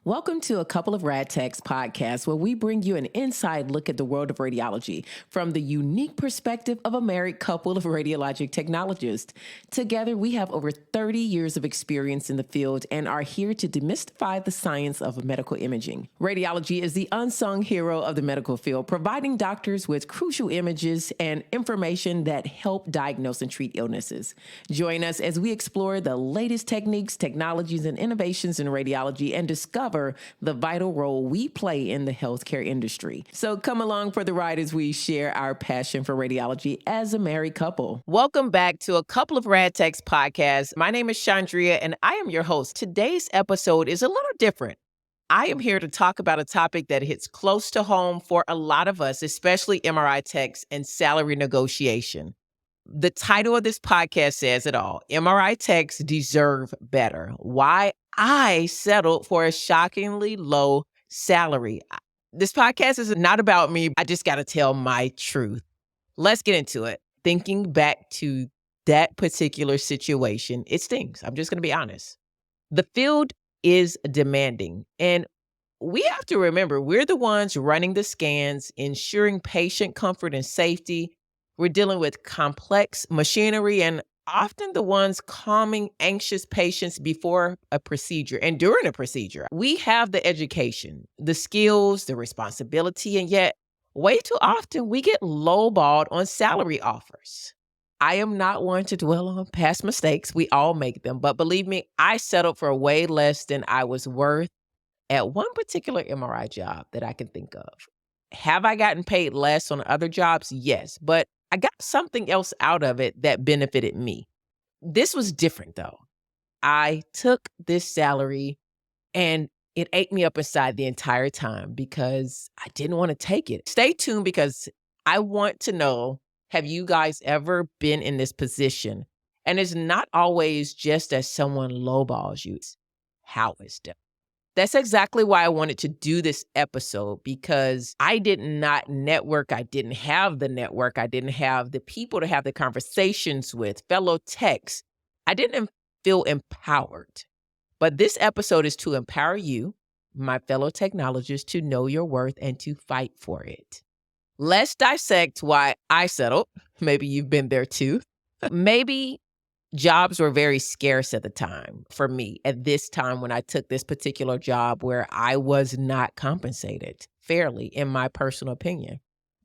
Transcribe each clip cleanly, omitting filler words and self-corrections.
Welcome to a couple of Rad Techs podcasts where we bring you an inside look at the world of radiology from the unique perspective of a married couple of radiologic technologists. Together, we have over 30 years of experience in the field and are here to demystify the science of medical imaging. Radiology is the unsung hero of the medical field, providing doctors with crucial images and information that help diagnose and treat illnesses. Join us as we explore the latest techniques, technologies, and innovations in radiology and discover the vital role we play in the healthcare industry. So come along for the ride as we share our passion for radiology as a married couple. Welcome back to a couple of Rad Techs podcasts. My name is Chandria and I am your host. Today's episode is a little different. I am here to talk about a topic that hits close to home for a lot of us, especially MRI techs and salary negotiation. The title of this podcast says it all. MRI techs deserve better. Why I settled for a shockingly low salary. This podcast is not about me. I just got to tell my truth. Let's get into it. Thinking back to that particular situation, it stings. I'm just going to be honest. The field is demanding, and we have to remember we're the ones running the scans, ensuring patient comfort and safety. We're dealing with complex machinery and often the ones calming anxious patients before a procedure and during a procedure. We have the education, the skills, the responsibility, and yet way too often we get lowballed on salary offers. I am not one to dwell on past mistakes. We all make them. But believe me, I settled for way less than I was worth at one particular MRI job that I can think of. Have I gotten paid less on other jobs? Yes, but I got something else out of it that benefited me. This was different though. I took this salary and it ate me up inside the entire time because I didn't want to take it. Stay tuned because I want to know, have you guys ever been in this position? And it's not always just as someone lowballs you, it's how it's done. That's exactly why I wanted to do this episode, because I did not network. I didn't have the network. I didn't have the people to have the conversations with, fellow techs. I didn't feel empowered. But this episode is to empower you, my fellow technologists, to know your worth and to fight for it. Let's dissect why I settled. Maybe you've been there too. Maybe jobs were very scarce at the time for me at this time when I took this particular job where I was not compensated fairly, in my personal opinion,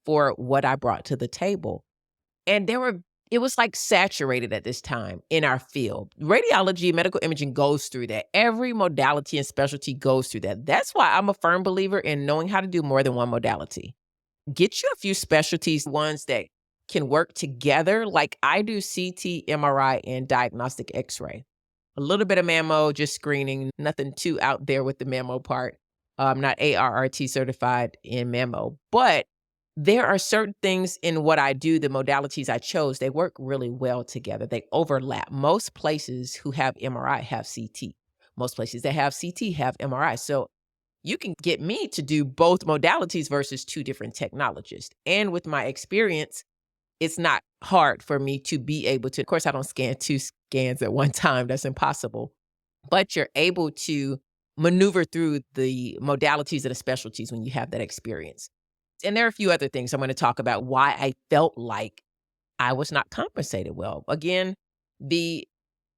for what I brought to the table. And it was like saturated at this time in our field. Radiology, medical imaging goes through that. Every modality and specialty goes through that. That's why I'm a firm believer in knowing how to do more than one modality. Get you a few specialties, ones that can work together. Like I do CT, MRI, and diagnostic x-ray. A little bit of mammo, just screening, nothing too out there with the mammo part. I'm not ARRT certified in mammo, but there are certain things in what I do, the modalities I chose, they work really well together. They overlap. Most places who have MRI have CT. Most places that have CT have MRI. So you can get me to do both modalities versus two different technologists. And with my experience, it's not hard for me to be able to, of course, I don't scan two scans at one time. That's impossible. But you're able to maneuver through the modalities and the specialties when you have that experience. And there are a few other things I'm going to talk about why I felt like I was not compensated well. Again, the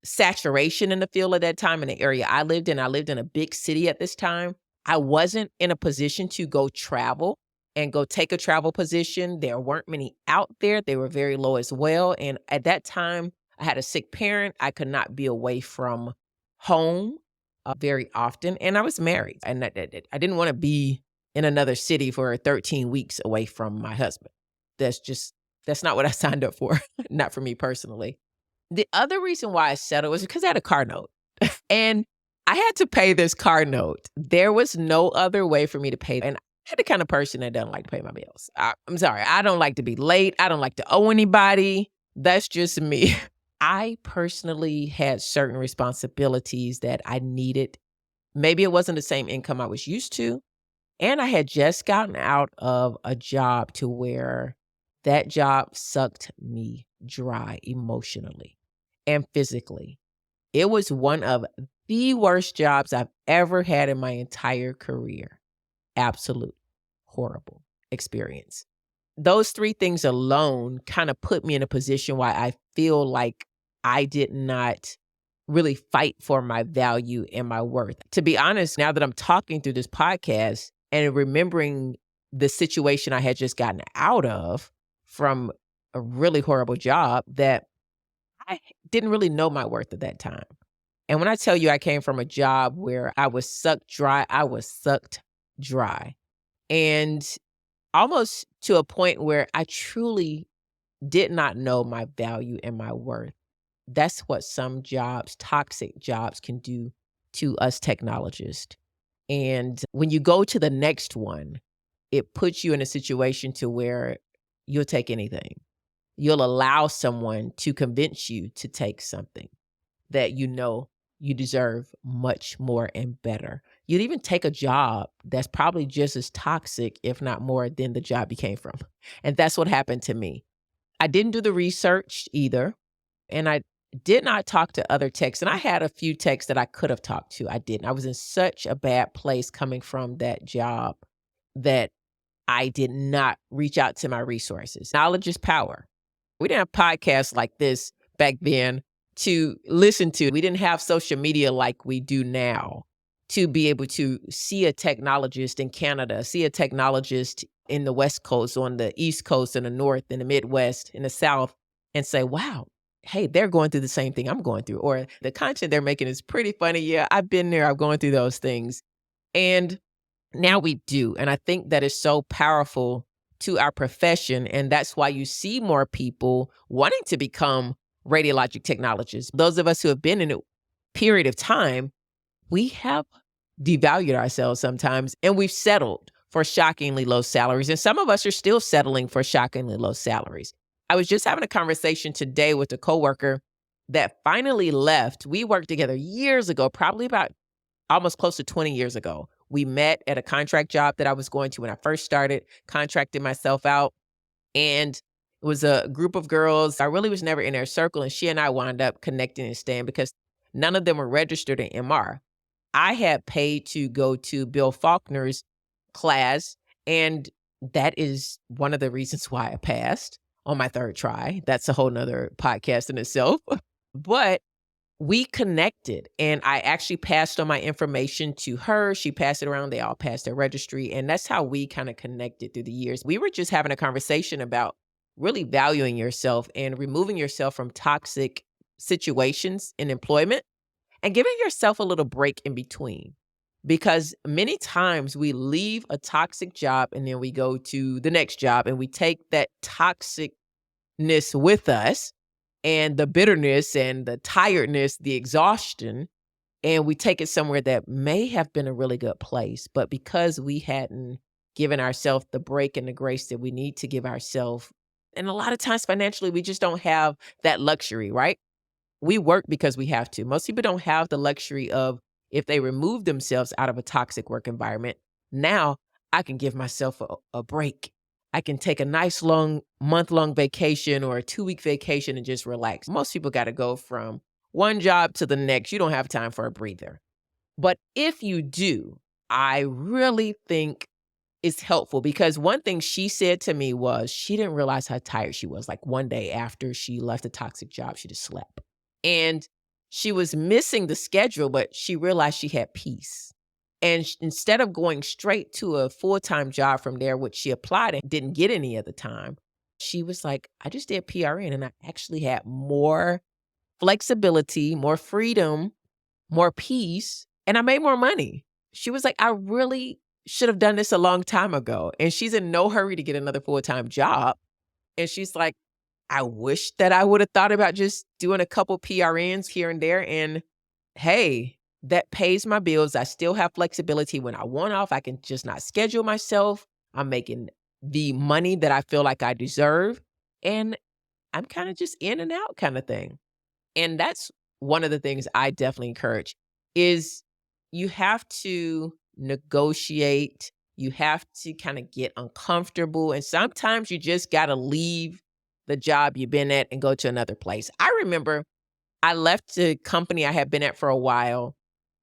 saturation in the field at that time in the area I lived in a big city at this time. I wasn't in a position to go travel and go take a travel position. There weren't many out there. They were very low as well. And at that time, I had a sick parent. I could not be away from home very often. And I was married. And I didn't want to be in another city for 13 weeks away from my husband. That's not what I signed up for. Not for me personally. The other reason why I settled was because I had a car note. And I had to pay this car note. There was no other way for me to pay. And I'm the kind of person that doesn't like to pay my bills. I'm sorry. I don't like to be late. I don't like to owe anybody. That's just me. I personally had certain responsibilities that I needed. Maybe it wasn't the same income I was used to. And I had just gotten out of a job to where that job sucked me dry emotionally and physically. It was one of the worst jobs I've ever had in my entire career. Absolute horrible experience. Those 3 things alone kind of put me in a position why I feel like I did not really fight for my value and my worth. To be honest, now that I'm talking through this podcast and remembering the situation I had just gotten out of from a really horrible job, that I didn't really know my worth at that time. And when I tell you I came from a job where I was sucked dry, I was sucked dry. And almost to a point where I truly did not know my value and my worth. That's what some jobs, toxic jobs, can do to us technologists. And when you go to the next one, it puts you in a situation to where you'll take anything. You'll allow someone to convince you to take something that you know you deserve much more and better. You'd even take a job that's probably just as toxic, if not more, than the job you came from. And that's what happened to me. I didn't do the research either. And I did not talk to other techs. And I had a few techs that I could have talked to. I didn't. I was in such a bad place coming from that job that I did not reach out to my resources. Knowledge is power. We didn't have podcasts like this back then to listen to. We didn't have social media like we do now to be able to see a technologist in Canada, see a technologist in the West Coast, on the East Coast, in the North, in the Midwest, in the South, and say, wow, hey, they're going through the same thing I'm going through. Or the content they're making is pretty funny. Yeah, I've been there. I'm going through those things. And now we do. And I think that is so powerful to our profession. And that's why you see more people wanting to become radiologic technologists. Those of us who have been in a period of time, we have devalued ourselves sometimes, and we've settled for shockingly low salaries. And some of us are still settling for shockingly low salaries. I was just having a conversation today with a coworker that finally left. We worked together years ago, probably about almost close to 20 years ago. We met at a contract job that I was going to when I first started contracting myself out. And it was a group of girls. I really was never in their circle. And she and I wound up connecting and staying because none of them were registered in MR. I had paid to go to Bill Faulkner's class. And that is one of the reasons why I passed on my third try. That's a whole nother podcast in itself. But we connected, and I actually passed on my information to her. She passed it around. They all passed their registry. And that's how we kind of connected through the years. We were just having a conversation about really valuing yourself and removing yourself from toxic situations in employment and giving yourself a little break in between. Because many times we leave a toxic job and then we go to the next job and we take that toxicness with us and the bitterness and the tiredness, the exhaustion, and we take it somewhere that may have been a really good place. But because we hadn't given ourselves the break and the grace that we need to give ourselves, and a lot of times financially, we just don't have that luxury, right? We work because we have to. Most people don't have the luxury of, if they remove themselves out of a toxic work environment, now I can give myself a break. I can take a nice long month-long vacation or a 2-week vacation and just relax. Most people got to go from one job to the next. You don't have time for a breather. But if you do, I really think it's helpful, because one thing she said to me was she didn't realize how tired she was. Like one day after she left a toxic job, she just slept. And she was missing the schedule, but she realized she had peace. And instead of going straight to a full-time job from there, which she applied and didn't get any at the time, she was like, I just did PRN and I actually had more flexibility, more freedom, more peace, and I made more money. She was like, I really should have done this a long time ago. And she's in no hurry to get another full-time job. And she's like, I wish that I would have thought about just doing a couple PRNs here and there. And hey, that pays my bills. I still have flexibility. When I want off, I can just not schedule myself. I'm making the money that I feel like I deserve. And I'm kind of just in and out kind of thing. And that's one of the things I definitely encourage is you have to negotiate. You have to kind of get uncomfortable. And sometimes you just got to leave the job you've been at and go to another place. I remember I left the company I had been at for a while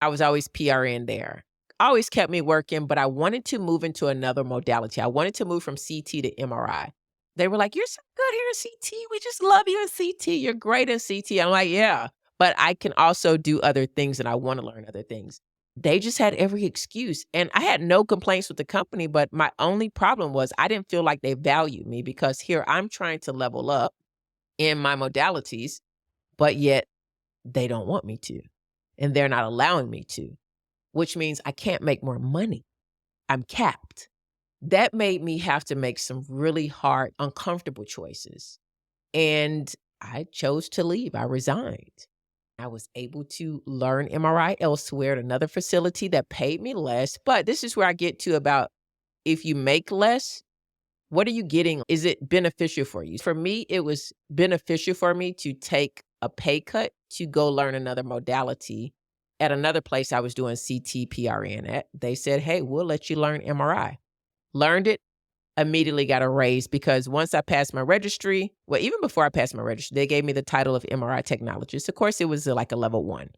I was always PRN there. Always kept me working, but I wanted to move into another modality. I wanted to move from CT to MRI. They were like, "You're so good here in CT. We just love you in CT. You're great in CT." I'm like, "Yeah, but I can also do other things and I want to learn other things." They just had every excuse. And I had no complaints with the company, but my only problem was I didn't feel like they valued me because here I'm trying to level up in my modalities, but yet they don't want me to. And they're not allowing me to, which means I can't make more money. I'm capped. That made me have to make some really hard, uncomfortable choices. And I chose to leave. I resigned. I was able to learn MRI elsewhere at another facility that paid me less. But this is where I get to about if you make less, what are you getting? Is it beneficial for you? For me, it was beneficial for me to take a pay cut to go learn another modality. At another place I was doing CT PRN at, they said, "Hey, we'll let you learn MRI." Learned it, immediately got a raise because once I passed my registry, well, even before I passed my registry, they gave me the title of MRI Technologist. Of course, it was like a level 1.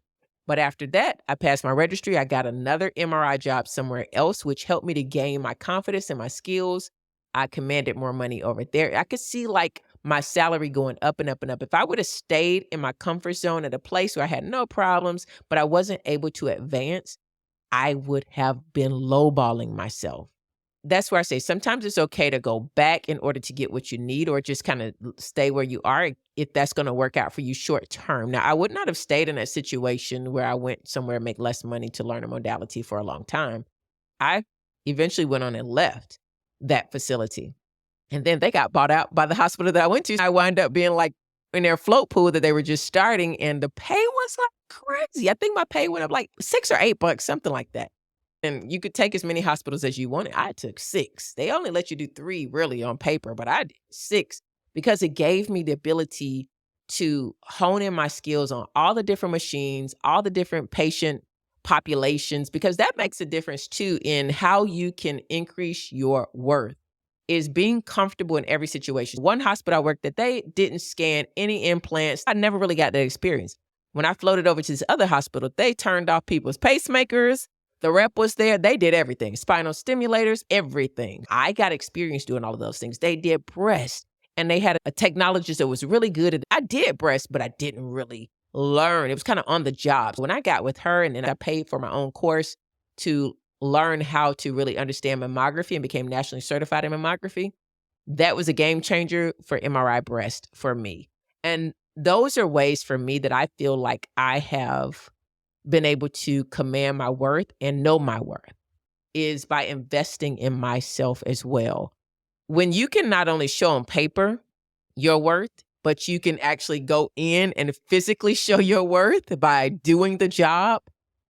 But after that, I passed my registry. I got another MRI job somewhere else, which helped me to gain my confidence and my skills. I commanded more money over there. I could see like my salary going up and up and up. If I would have stayed in my comfort zone at a place where I had no problems, but I wasn't able to advance, I would have been lowballing myself. That's where I say sometimes it's okay to go back in order to get what you need or just kind of stay where you are if that's going to work out for you short term. Now, I would not have stayed in that situation where I went somewhere to make less money to learn a modality for a long time. I eventually went on and left that facility. And then they got bought out by the hospital that I went to. I wound up being like in their float pool that they were just starting, and the pay was like crazy. I think my pay went up like $6 or $8, something like that. And you could take as many hospitals as you wanted. I took 6. They only let you do 3 really on paper, but I did 6 because it gave me the ability to hone in my skills on all the different machines, all the different patient populations, because that makes a difference too in how you can increase your worth is being comfortable in every situation. One hospital I worked at, they didn't scan any implants. I never really got that experience. When I floated over to this other hospital, they turned off people's pacemakers. The rep was there. They did everything. Spinal stimulators, everything. I got experience doing all of those things. They did breast, and they had a technologist that was really good at it. I did breast, but I didn't really learn. It was kind of on the job. When I got with her and then I paid for my own course to learn how to really understand mammography and became nationally certified in mammography, that was a game changer for MRI breast for me. And those are ways for me that I feel like I have been able to command my worth and know my worth is by investing in myself as well. When you can not only show on paper your worth, but you can actually go in and physically show your worth by doing the job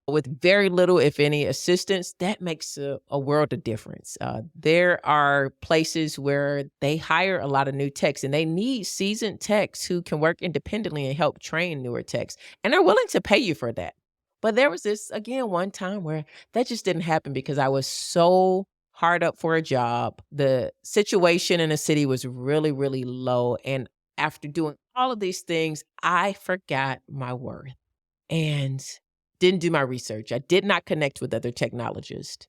with very little, if any, assistance, that makes a world of difference. There are places where they hire a lot of new techs and they need seasoned techs who can work independently and help train newer techs. And they're willing to pay you for that. But there was this, again, one time where that just didn't happen because I was so hard up for a job. The situation in the city was really, really low. And after doing all of these things, I forgot my worth and didn't do my research. I did not connect with other technologists.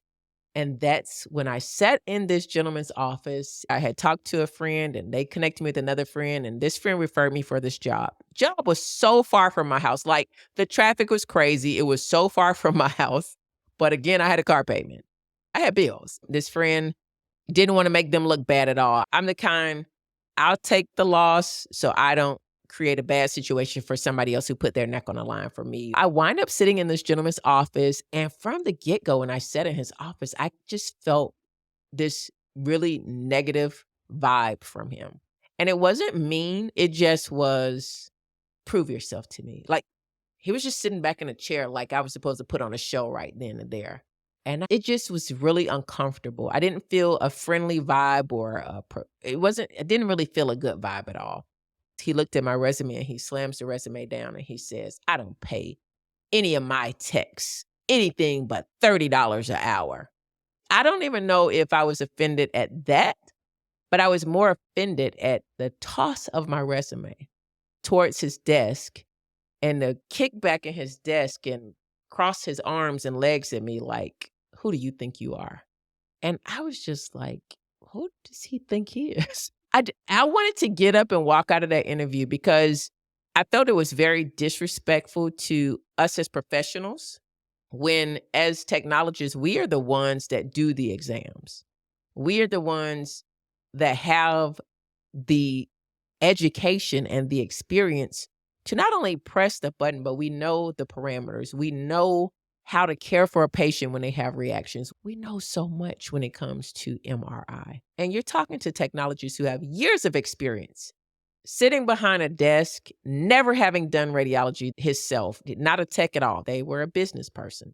And that's when I sat in this gentleman's office. I had talked to a friend and they connected me with another friend. And this friend referred me for this job. Job was so far from my house. Like the traffic was crazy. It was so far from my house. But again, I had a car payment. I had bills. This friend didn't want to make them look bad at all. I'm the kind, I'll take the loss so I don't create a bad situation for somebody else who put their neck on the line for me. I wind up sitting in this gentleman's office, and from the get-go, when I sat in his office, I just felt this really negative vibe from him. And it wasn't mean. It just was, prove yourself to me. Like, he was just sitting back in a chair like I was supposed to put on a show right then and there. And it just was really uncomfortable. I didn't feel a friendly vibe or I didn't really feel a good vibe at all. He looked at my resume and he slams the resume down and he says, "I don't pay any of my techs anything but $30 an hour." I don't even know if I was offended at that, but I was more offended at the toss of my resume towards his desk and the kickback in his desk and crossed his arms and legs at me like, "Who do you think you are?" And I was just like, "Who does he think he is?" I wanted to get up and walk out of that interview because I felt it was very disrespectful to us as professionals when, as technologists, we are the ones that do the exams. We are the ones that have the education and the experience to not only press the button, but we know the parameters. We know how to care for a patient when they have reactions. We know so much when it comes to MRI. And you're talking to technologists who have years of experience sitting behind a desk, never having done radiology himself, not a tech at all. They were a business person.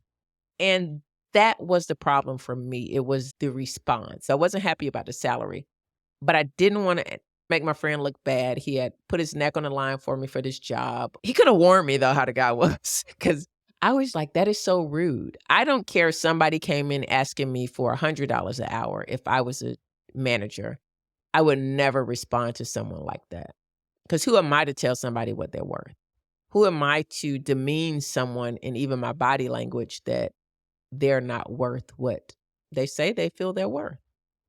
And that was the problem for me. It was the response. I wasn't happy about the salary, but I didn't want to make my friend look bad. He had put his neck on the line for me for this job. He could have warned me, though, how the guy was, because I was like, that is so rude. I don't care if somebody came in asking me for $100 an hour. If I was a manager, I would never respond to someone like that. Because who am I to tell somebody what they're worth? Who am I to demean someone in even my body language that they're not worth what they say they feel they're worth?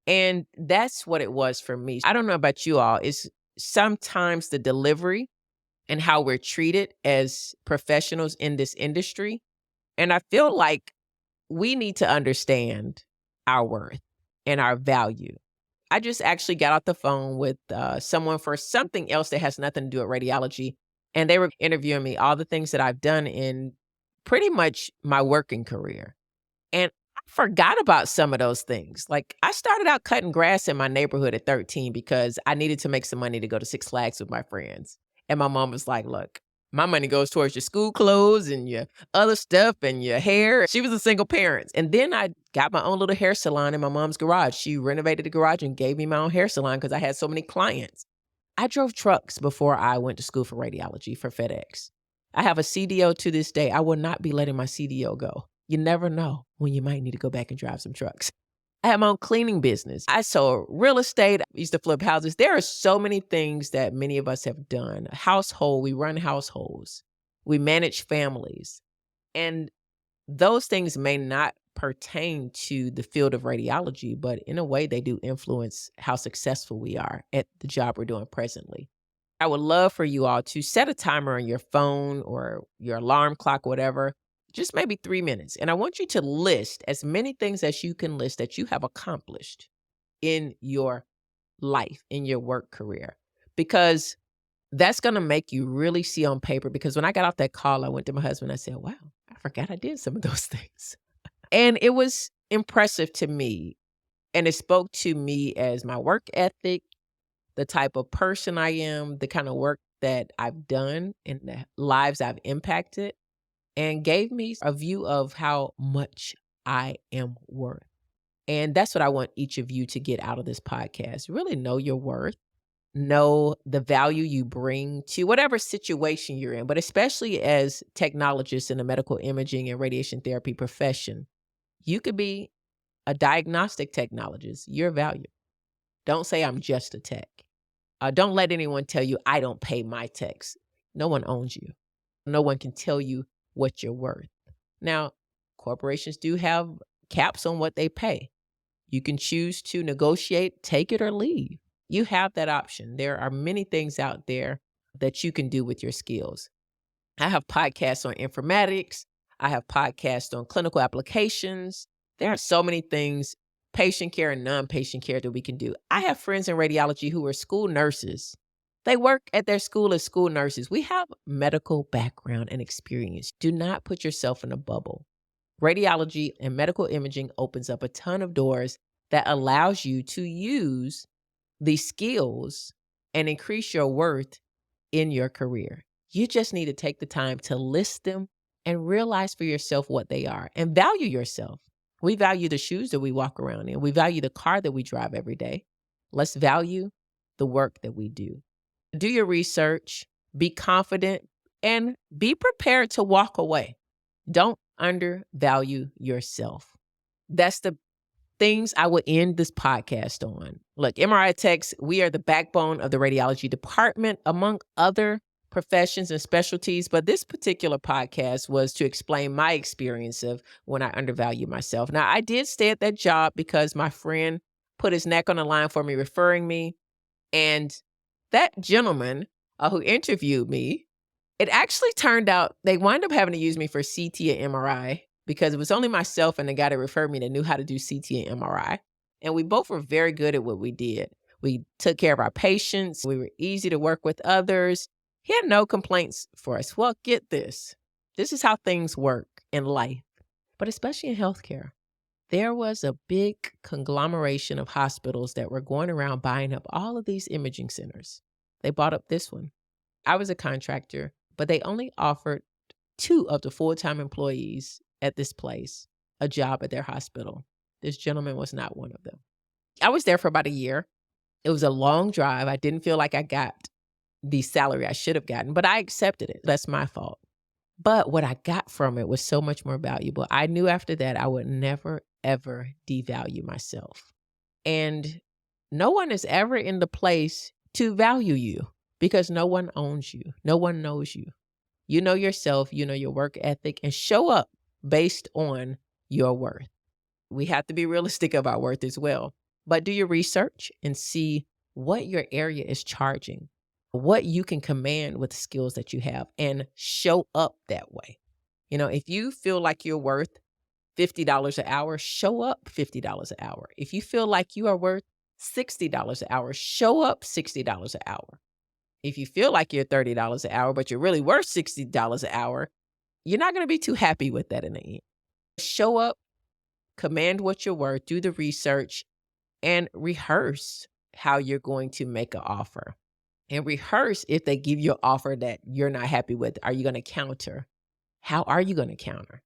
And that's what it was for me. I don't know about you all. It's sometimes the delivery and how we're treated as professionals in this industry. And I feel like we need to understand our worth and our value. I just actually got off the phone with someone for something else that has nothing to do with radiology. And they were interviewing me, all the things that I've done in pretty much my working career. And I forgot about some of those things. Like, I started out cutting grass in my neighborhood at 13 because I needed to make some money to go to Six Flags with my friends. And my mom was like, "Look, my money goes towards your school clothes and your other stuff and your hair." She was a single parent. And then I got my own little hair salon in my mom's garage. She renovated the garage and gave me my own hair salon because I had so many clients. I drove trucks before I went to school for radiology for FedEx. I have a CDO to this day. I will not be letting my CDO go. You never know when you might need to go back and drive some trucks. I have my own cleaning business. I sold real estate. I used to flip houses. There are so many things that many of us have done. We run households. We manage families. And those things may not pertain to the field of radiology, but in a way they do influence how successful we are at the job we're doing presently. I would love for you all to set a timer on your phone or your alarm clock, whatever, just maybe 3 minutes. And I want you to list as many things as you can list that you have accomplished in your life, in your work career, because that's going to make you really see on paper. Because when I got off that call, I went to my husband. I said, "Wow, I forgot I did some of those things." And it was impressive to me. And it spoke to me as my work ethic, the type of person I am, the kind of work that I've done and the lives I've impacted, and gave me a view of how much I am worth. And that's what I want each of you to get out of this podcast. Really know your worth, know the value you bring to whatever situation you're in, but especially as technologists in the medical imaging and radiation therapy profession, you could be a diagnostic technologist. You're valuable. Don't say I'm just a tech. Don't let anyone tell you I don't pay my techs. No one owns you. No one can tell you what you're worth. Now, corporations do have caps on what they pay. You can choose to negotiate, take it or leave. You have that option. There are many things out there that you can do with your skills. I have podcasts on informatics. I have podcasts on clinical applications. There are so many things, patient care and non-patient care, that we can do. I have friends in radiology who are school nurses. They work at their school as school nurses. We have medical background and experience. Do not put yourself in a bubble. Radiology and medical imaging opens up a ton of doors that allows you to use these skills and increase your worth in your career. You just need to take the time to list them and realize for yourself what they are and value yourself. We value the shoes that we walk around in. We value the car that we drive every day. Let's value the work that we do. Do your research, be confident, and be prepared to walk away. Don't undervalue yourself. That's the things I would end this podcast on. Look, MRI techs, we are the backbone of the radiology department, among other professions and specialties, but this particular podcast was to explain my experience of when I undervalue myself. Now, I did stay at that job because my friend put his neck on the line for me, referring me. And that gentleman who interviewed me, it actually turned out they wound up having to use me for CT and MRI because it was only myself and the guy that referred me that knew how to do CT and MRI. And we both were very good at what we did. We took care of our patients. We were easy to work with others. He had no complaints for us. Well, get this. This is how things work in life, but especially in healthcare. There was a big conglomeration of hospitals that were going around buying up all of these imaging centers. They bought up this one. I was a contractor, but they only offered 2 of the full-time employees at this place a job at their hospital. This gentleman was not one of them. I was there for about a year. It was a long drive. I didn't feel like I got the salary I should have gotten, but I accepted it. That's my fault. But what I got from it was so much more valuable. I knew after that I would never, ever devalue myself. And no one is ever in the place to value you because no one owns you. No one knows you. You know yourself, you know your work ethic, and show up based on your worth. We have to be realistic of our worth as well. But do your research and see what your area is charging, what you can command with the skills that you have, and show up that way. You know, if you feel like you're worth $50 an hour, show up $50 an hour. If you feel like you are worth $60 an hour, show up $60 an hour. If you feel like you're $30 an hour, but you're really worth $60 an hour, you're not going to be too happy with that in the end. Show up, command what you're worth, do the research, and rehearse how you're going to make an offer. And rehearse if they give you an offer that you're not happy with. Are you going to counter? How are you going to counter?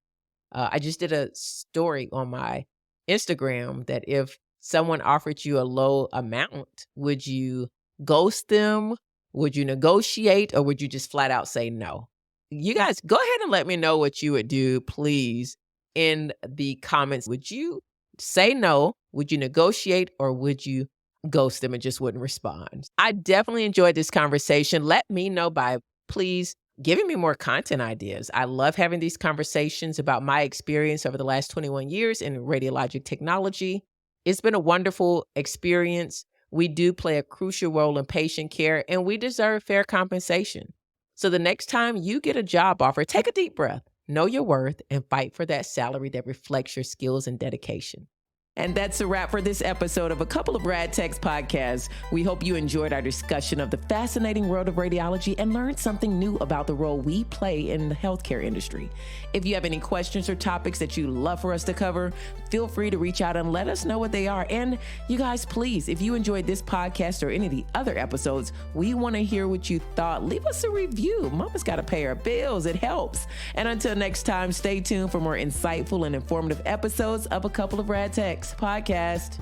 I just did a story on my Instagram that if someone offered you a low amount, would you ghost them? Would you negotiate? Or would you just flat out say no? You guys go ahead and let me know what you would do, please, in the comments. Would you say no? Would you negotiate? Or would you ghost them and just wouldn't respond? I definitely enjoyed this conversation. Let me know by please giving me more content ideas. I love having these conversations about my experience over the last 21 years in radiologic technology. It's been a wonderful experience. We do play a crucial role in patient care, and we deserve fair compensation. So the next time you get a job offer, take a deep breath, know your worth, and fight for that salary that reflects your skills and dedication. And that's a wrap for this episode of A Couple of Rad Techs podcast. We hope you enjoyed our discussion of the fascinating world of radiology and learned something new about the role we play in the healthcare industry. If you have any questions or topics that you'd love for us to cover, feel free to reach out and let us know what they are. And you guys, please, if you enjoyed this podcast or any of the other episodes, we want to hear what you thought. Leave us a review. Mama's got to pay her bills. It helps. And until next time, stay tuned for more insightful and informative episodes of A Couple of Rad Techs podcast.